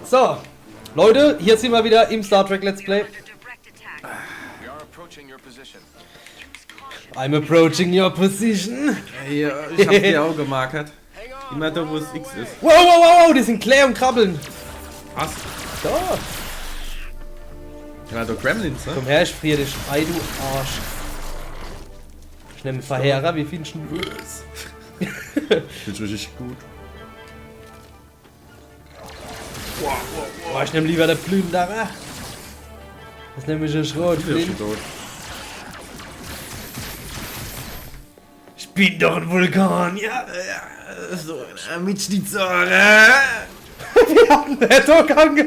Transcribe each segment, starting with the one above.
So, Leute, hier sind wir wieder im Star Trek Let's Play. I'm approaching your position. Hey, ich hab die auch gemarkert. Immer da, wo es X ist. Wow, wow, wow, wow, die sind Claire und krabbeln. Was? Da. Ja, du Gremlins, ne? Komm her, ich friere dich. Ei, du Arsch. Ich nehme Verheerer, wie findest du das? Find's richtig gut. Boah, ich nehme lieber der Plünderer. Das nehme ich ein Schrotflint. Ich bin doch ein Vulkan, ja. So, mit Schnitzer. Wir haben den Nettogang.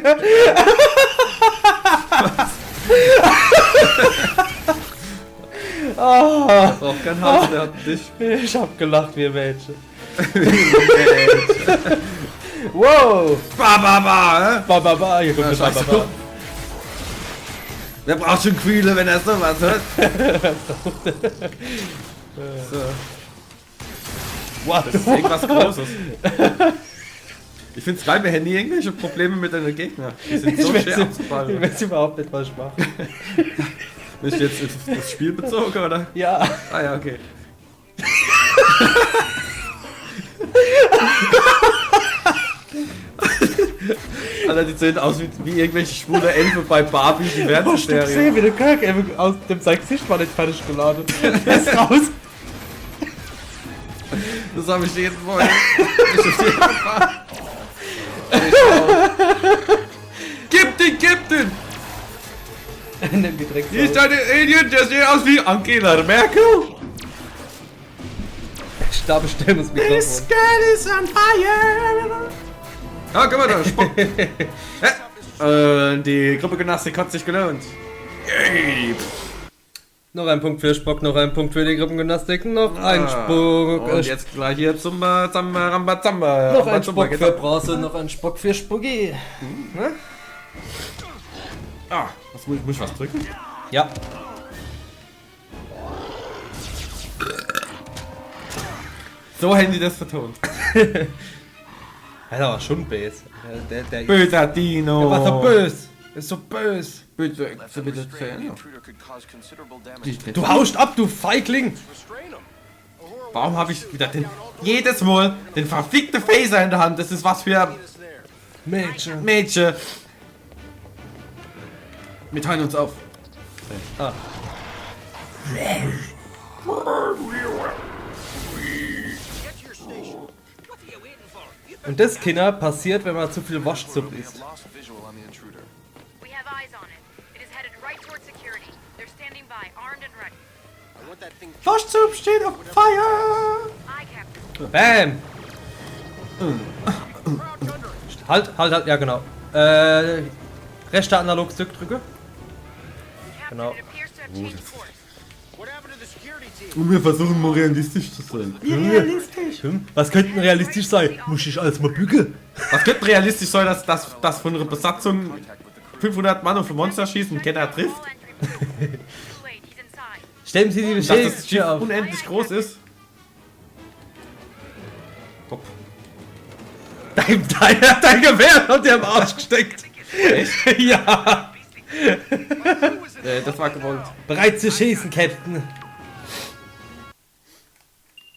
Ah, Braucht kein Haus, der hat dich. ich hab gelacht wie ein Mädchen. Wow! Ba, ba, ba, Ba, ba, ba. Hier kommt Ja, der Ba, ba, scheiße. ba. Wer braucht schon Kühle, wenn er sowas hört? So. What? Das ist irgendwas Großes. Ich find's geil, wir haben nie irgendwelche Probleme mit deinen Gegnern. Die sind so schwer Ich abzuballen. weiß überhaupt nicht, was ich mache. Bist du jetzt das Spiel bezogen, oder? Ja. Ah ja, okay. Alter, die sehen aus wie irgendwelche schwule Elfe bei Barbie, die werden Hast du gesehen, wie der Kirk eben aus dem sein Gesicht war nicht fertig geladen. Der ist raus. Das habe ich jeden Morgen. Gib den! Nimm die Drecks Hier ist eine Alien, der sieht aus wie Angela Merkel. Ich glaube, ich stelle das Mikrofon. girl is on fire. Ah, guck mal da, Spuck. Die Gruppe Gymnastik hat sich gelohnt. Yay. Noch ein Punkt für Spock, noch ein Punkt für die Gruppengymnastik, noch ein Spock. Und jetzt gleich hier zum Rambazamba. noch ein Spock für Bronze, noch ein Spock für Spuggi. Ne? Ah, muss ich was drücken? Ja. So haben die das vertont. Das war schon böse. Der Böser Dino. war so böse. Ist so böse. Bitte. Du haust ab, du Feigling. Warum habe ich wieder jedes Mal den verfickten Phaser in der Hand? Das ist was für Mädchen. Mädchen. Wir teilen uns auf. Ah. Und das, Kinder, passiert, wenn man zu viel Waschzupp isst. We have eyes on it. It is headed right towards security. They're standing by, armed and ready. Waschzup steht auf Feuer. Aye, Captain. Bam! Halt, ja genau. Rechter Analogstick drücke. Captain, Genau. it appears to have changed course. Und wir versuchen mal realistisch zu sein. Was könnte realistisch sein? Muss ich alles mal bügeln? Was könnte realistisch sein, dass von einer Besatzung 500 Mann auf ein Monster schießen und keiner trifft? All entry points. Too late, he's inside. Stellen Sie die Dass das Beschädigten Schiff auf. unendlich groß ist? Hopp. Dein Gewehr hat dir am Arsch gesteckt. Echt? Ja. Das war gewollt. Bereit zu schießen, Captain.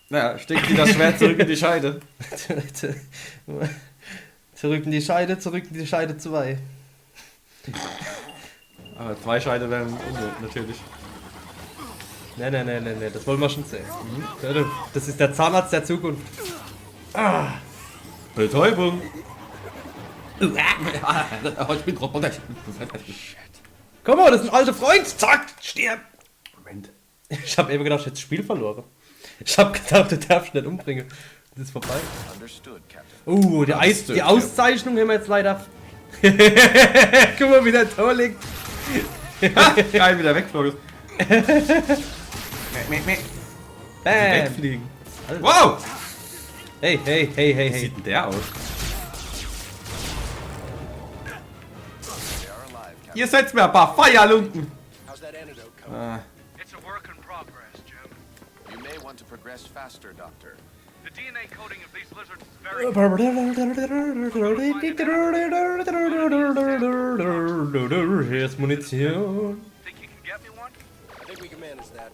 Naja, steckt sie das Schwert zurück in die Scheide. Zurück in die Scheide 2. Aber 2 Scheide wären ungut, natürlich. Nee, das wollen wir schon sehen. Das ist der Zahnarzt der Zukunft. Betäubung. Ich bin drauf runter. Komm mal, das ist ein alter Freund. Zack, stirb. Moment. Ich habe eben gedacht, ich hätte das Spiel verloren. Ich habe gedacht, du darfst nicht umbringen. Das ist vorbei. Die Auszeichnung haben wir jetzt leider. Guck mal, wie der Tor liegt. Geil, wieder wegflog. Bam. Wegfliegen. Wow! Hey. Wie sieht denn der aus? Ihr seid mir ein paar Feierlunden. It's a work in progress, Jim. You may want to progress faster, Doctor. The DNA coding of these lizards is very. Hier ist Munition. Think you can get me one? I think we can manage that.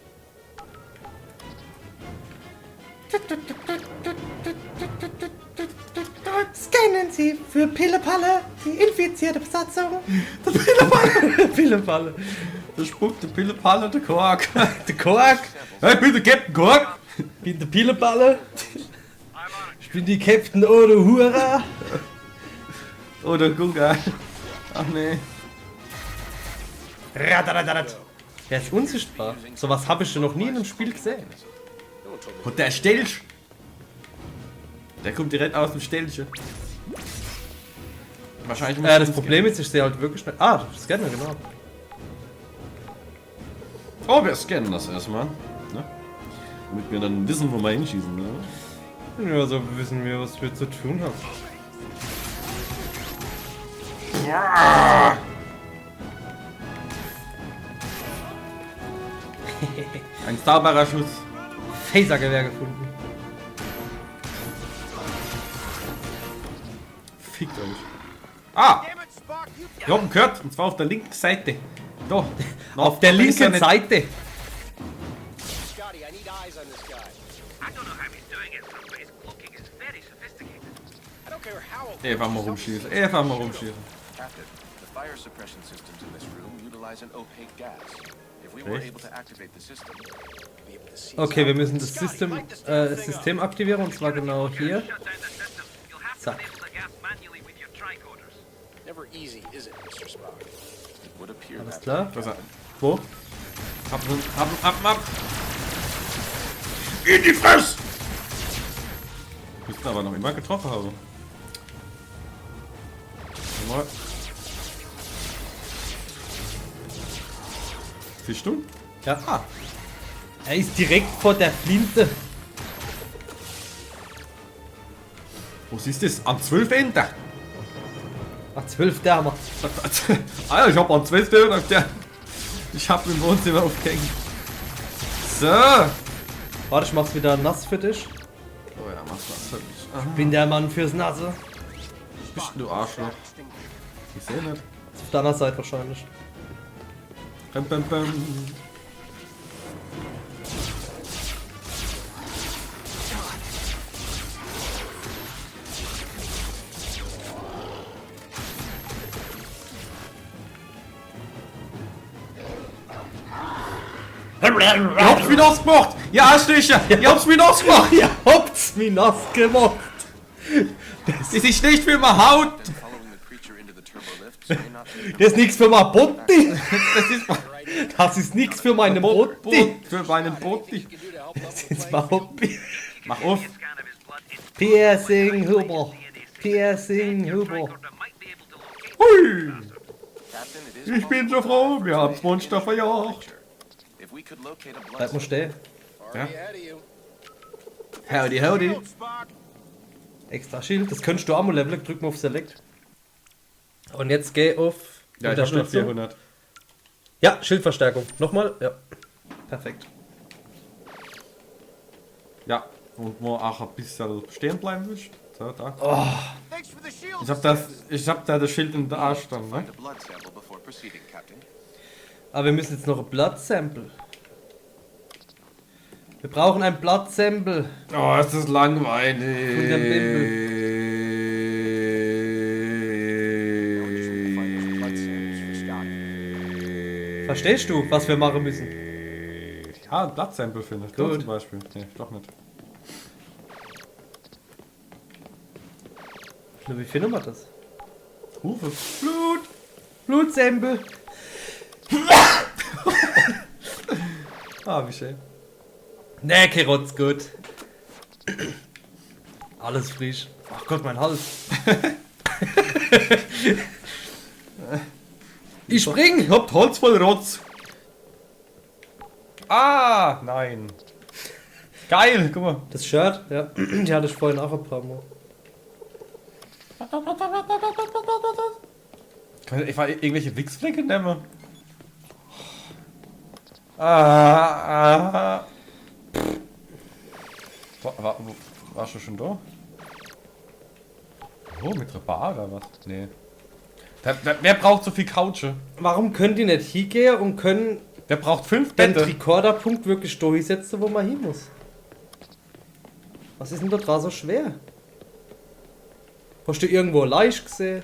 Scannen Sie für Pillepalle die infizierte Besatzung. Pillepalle. Pillepalle. Da spuckt der Pillepalle der Quark. Der Quark. Hey, bitte Captain Quark! Ich bin der Pillepalle. I'm on it. Ich bin die Captain Odo Hura. Oder Gunga. Ach nee. Radadadadat. Der ist unsichtbar. Sowas habe ich schon noch nie in einem Spiel gesehen. Und der Stelch. Der kommt direkt aus dem Stelche. Wahrscheinlich muss Das Problem ist, ich sehe halt wirklich schnell. Ah, Scanner, genau. Oh, wir scannen das erstmal. Ne? Damit wir dann wissen, wo wir hinschießen. Ne? Ja, so wissen wir, was wir zu tun haben. Ein sauberer Schuss. Phasergewehr gefunden. Fickt euch. Ah! Wir haben gehört, und zwar auf der linken Seite. Da. Auf der linken Seite. Scotty, I need eyes on this guy. I don't know how he's doing it, but his cloaking is very sophisticated. I don't care how. Einfach mal rumschießen. Einfach mal rumschießen. Captain, the fire suppression systems in this room utilize an opaque gas. If we were able to activate the system, Be able to see Okay, wir something. müssen das Scotty, System, light this damn thing up. System aktivieren und zwar genau hier. Shut down the system. You'll have to Zack. enable the gas manually with your tricoders. Never easy, is it, Mr. Spock? it would appear Alles that klar. Was er- Wo? Ab. In die Fresse! Müssten aber noch immer getroffen haben. Mal. Siehst du? Ja. Ah. Er ist direkt vor der Flinte. Wo siehst du das? Am 12 Ende. Ach, 12 Därmer. Alter, ich hab am 12 Ende. Ich hab im Wohnzimmer aufgehängt. So. Warte, ich mach's wieder nass für dich. Oh ja, mach's was. Bin der Mann fürs Nasse. Bist du Arschloch? Ich seh nicht. Auf deiner Seite wahrscheinlich. Bam, bam, bam. Ihr habt's mir nass gemacht! Ihr Arschlöcher! Ihr habt's mir nass gemacht! Ihr habt's mir nass gemacht. Das ist nicht für meine Haut! then following the creature into the turbolift may not be Das ist nichts für mein Botti. Das ist Das ist nichts für meine Botti. für meinen Botti. You can do to help level Das the ist playing mein Hobby. Mach auf! Scan of his blood is Piercing Huber. Piercing Huber. tricorder might be able to locate Hui! Captain, it is Ich bin so froh, wir haben's Monster verjagt. If we could locate a blood Bleib mal stehen. already ahead of you. Howdy, howdy. Extra Schild. Das könntest du auch mal leveln. Drück mal auf Select. Und jetzt geh auf Ja, ich hab noch Unterstützung. 400. Ja, Schildverstärkung. Nochmal. Ja. Perfekt. Ja, und wo auch ein bisschen stehen bleiben willst. So, da. Thanks for the shield. Ich hab da das Schild in der Arsch dann, ne? find a blood sample before proceeding, Captain. Aber wir müssen jetzt noch ein Blood-Sample. Wir brauchen ein Blood-Sample. Oh, ist das langweilig. Von der Verstehst du, was wir machen müssen? Ja, ein Blattsample finde ich. Da Gut. zum Beispiel. Nee, doch nicht. Nur wie finden wir das? Hufe. Blut. Blutsample. Ah, wie schön. Nee, Kerotz, gut. Alles frisch. Ach Gott, mein Hals. Ich spring! Habt Holz voll Rotz. Ah, nein. Geil, guck mal. Das Shirt, ja. Die hatte ich vorhin auch ein paar Mal. Kann ich mal irgendwelche Wichsflecke nehmen? Ah. Warst du schon da? Oh, mit der Bar oder was? Nee. Wer braucht so viel Couche? Warum können die nicht hingehen und können Der braucht 5 den Bette. Rekorderpunkt wirklich durchsetzen, wo man hin muss? Was ist denn da dran so schwer? Hast du irgendwo leicht gesehen?